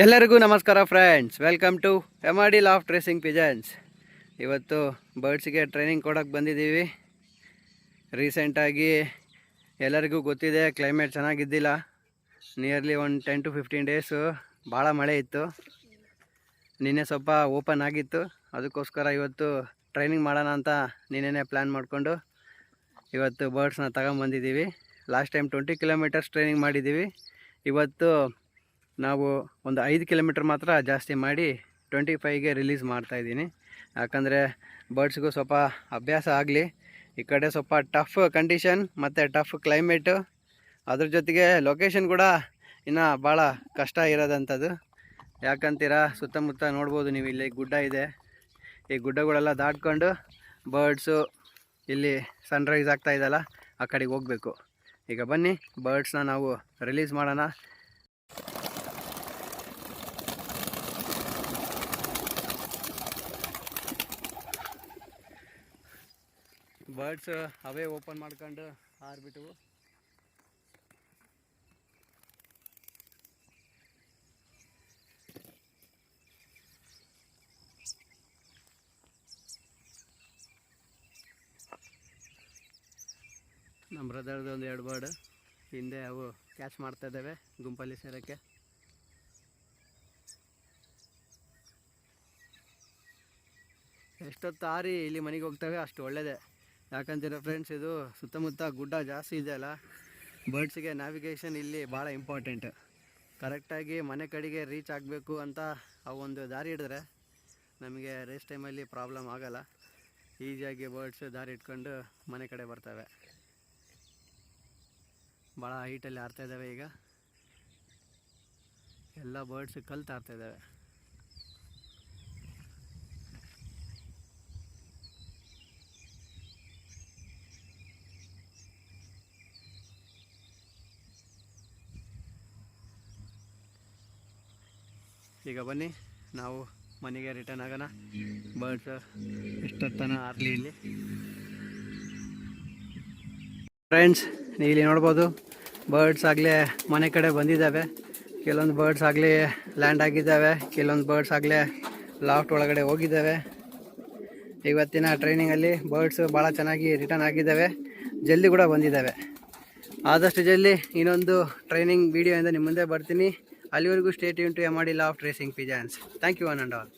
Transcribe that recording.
ಎಲ್ಲರಿಗೂ ನಮಸ್ಕಾರ friends, welcome to MRD loft racing pigeons. ಇವತ್ತು ಬರ್ಡ್ಸ್ಗೆ ಟ್ರೈನಿಂಗ್ ಕೊಡೋಕ್ಕೆ ಬಂದಿದ್ದೀವಿ. ರೀಸೆಂಟಾಗಿ ಎಲ್ಲರಿಗೂ ಗೊತ್ತಿದೆ, ಕ್ಲೈಮೇಟ್ ಚೆನ್ನಾಗಿದ್ದಿಲ್ಲ. ನಿಯರ್ಲಿ ಒಂದು 10 to 15 ಡೇಸು ಭಾಳ ಮಳೆ ಇತ್ತು. ನಿನ್ನೆ ಸ್ವಲ್ಪ ಓಪನ್ ಆಗಿತ್ತು, ಅದಕ್ಕೋಸ್ಕರ ಇವತ್ತು ಟ್ರೈನಿಂಗ್ ಮಾಡೋಣ ಅಂತ ನಿನ್ನೆ ಪ್ಲ್ಯಾನ್ ಮಾಡಿಕೊಂಡು ಇವತ್ತು ಬರ್ಡ್ಸ್ನ ತಗೊಂಬಂದಿದ್ದೀವಿ. ಲಾಸ್ಟ್ ಟೈಮ್ 20 ಕಿಲೋಮೀಟರ್ಸ್ ಟ್ರೈನಿಂಗ್ ಮಾಡಿದ್ದೀವಿ. ಇವತ್ತು ನಾವು ಒಂದು 5 ಕಿಲೋಮೀಟರ್ ಮಾತ್ರ ಜಾಸ್ತಿ ಮಾಡಿ 25ಗೆ ರಿಲೀಸ್ ಮಾಡ್ತಾಯಿದ್ದೀನಿ. ಯಾಕಂದರೆ ಬರ್ಡ್ಸ್ಗೂ ಸ್ವಲ್ಪ ಅಭ್ಯಾಸ ಆಗಲಿ. ಈ ಕಡೆ ಸ್ವಲ್ಪ ಟಫ್ ಕಂಡೀಷನ್ ಮತ್ತು ಟಫ್ ಕ್ಲೈಮೇಟು, ಅದ್ರ ಜೊತೆಗೆ ಲೊಕೇಶನ್ ಕೂಡ ಇನ್ನು ಭಾಳ ಕಷ್ಟ ಇರೋದಂಥದ್ದು. ಯಾಕಂತೀರಾ, ಸುತ್ತಮುತ್ತ ನೋಡ್ಬೋದು ನೀವು, ಇಲ್ಲಿ ಗುಡ್ಡ ಇದೆ. ಈ ಗುಡ್ಡಗಳೆಲ್ಲ ದಾಟ್ಕೊಂಡು ಬರ್ಡ್ಸು ಇಲ್ಲಿ ಸನ್ರೈಸ್ ಆಗ್ತಾ ಇದೆಯಲ್ಲ, ಆ ಕಡೆಗೆ ಹೋಗಬೇಕು. ಈಗ ಬನ್ನಿ ಬರ್ಡ್ಸ್ನ ನಾವು ರಿಲೀಸ್ ಮಾಡೋಣ. ಬರ್ಡ್ಸ್ ಅವೇ ಓಪನ್ ಮಾಡ್ಕೊಂಡು ಹಾರ್ಬಿಟ್ಟು ನಮ್ಮ ಬ್ರದರ್ದು ಒಂದು 2 ಬರ್ಡ್ ಹಿಂದೆ ಅವು ಕ್ಯಾಚ್ ಮಾಡ್ತಾ ಇದ್ದಾವೆ ಗುಂಪಲ್ಲಿ ಸೇರೋಕ್ಕೆ. ಎಷ್ಟೊತ್ತು ಹಾರಿ ಇಲ್ಲಿ ಮನೆಗೆ ಹೋಗ್ತವೆ ಅಷ್ಟು ಒಳ್ಳೆಯದೇ. ಯಾಕಂತೀರ ಫ್ರೆಂಡ್ಸ್, ಇದು ಸುತ್ತಮುತ್ತ ಗುಡ್ಡ ಜಾಸ್ತಿ ಇದೆಯಲ್ಲ, ಬರ್ಡ್ಸಿಗೆ ನ್ಯಾವಿಗೇಷನ್ ಇಲ್ಲಿ ಭಾಳ ಇಂಪಾರ್ಟೆಂಟ್. ಕರೆಕ್ಟಾಗಿ ಮನೆ ಕಡೆಗೆ ರೀಚ್ ಆಗಬೇಕು ಅಂತ ಅವೊಂದು ದಾರಿ ಹಿಡಿದ್ರೆ ನಮಗೆ ರೇಸ್ ಟೈಮಲ್ಲಿ ಪ್ರಾಬ್ಲಮ್ ಆಗೋಲ್ಲ. ಈಸಿಯಾಗಿ ಬರ್ಡ್ಸ್ ದಾರಿ ಇಟ್ಕೊಂಡು ಮನೆ ಕಡೆ ಬರ್ತವೆ. ಭಾಳ ಹೈಟಲ್ಲಿ ಹಾರ್ತಾ ಇದ್ದಾವೆ. ಈಗ ಎಲ್ಲ ಬರ್ಡ್ಸ್ ಕಲ್ತು ಹಾರ್ತಾ ಇದ್ದಾವೆ. ಈಗ ಬನ್ನಿ ನಾವು ಮನೆಗೆ ರಿಟರ್ನ್ ಆಗೋಣ. ಬರ್ಡ್ಸ್ ಎಷ್ಟೊತ್ತನ ಹಾರ್ಲಿ ಇಲ್ಲಿ. ಫ್ರೆಂಡ್ಸ್, ಇಲ್ಲಿ ನೋಡ್ಬೋದು, ಬರ್ಡ್ಸ್ ಆಗಲೇ ಮನೆ ಕಡೆ ಬಂದಿದ್ದಾವೆ. ಕೆಲವೊಂದು ಬರ್ಡ್ಸ್ ಆಗಲೇ ಲ್ಯಾಂಡ್ ಆಗಿದ್ದಾವೆ, ಕೆಲವೊಂದು ಬರ್ಡ್ಸ್ ಆಗಲೇ ಲಾಫ್ಟ್ ಒಳಗಡೆ ಹೋಗಿದ್ದಾವೆ. ಇವತ್ತಿನ ಟ್ರೈನಿಂಗಲ್ಲಿ ಬರ್ಡ್ಸ್ ಭಾಳ ಚೆನ್ನಾಗಿ ರಿಟರ್ನ್ ಆಗಿದ್ದಾವೆ, ಜಲ್ದಿ ಕೂಡ ಬಂದಿದ್ದಾವೆ. ಆದಷ್ಟು ಜಲ್ದಿ ಇನ್ನೊಂದು ಟ್ರೈನಿಂಗ್ ವೀಡಿಯೋಯಿಂದ ನಿಮ್ಮ ಮುಂದೆ ಬರ್ತೀನಿ. ಅಲ್ಲಿವರೆಗೂ stay tune to MRD loft racing pigeons. Thank you one and all.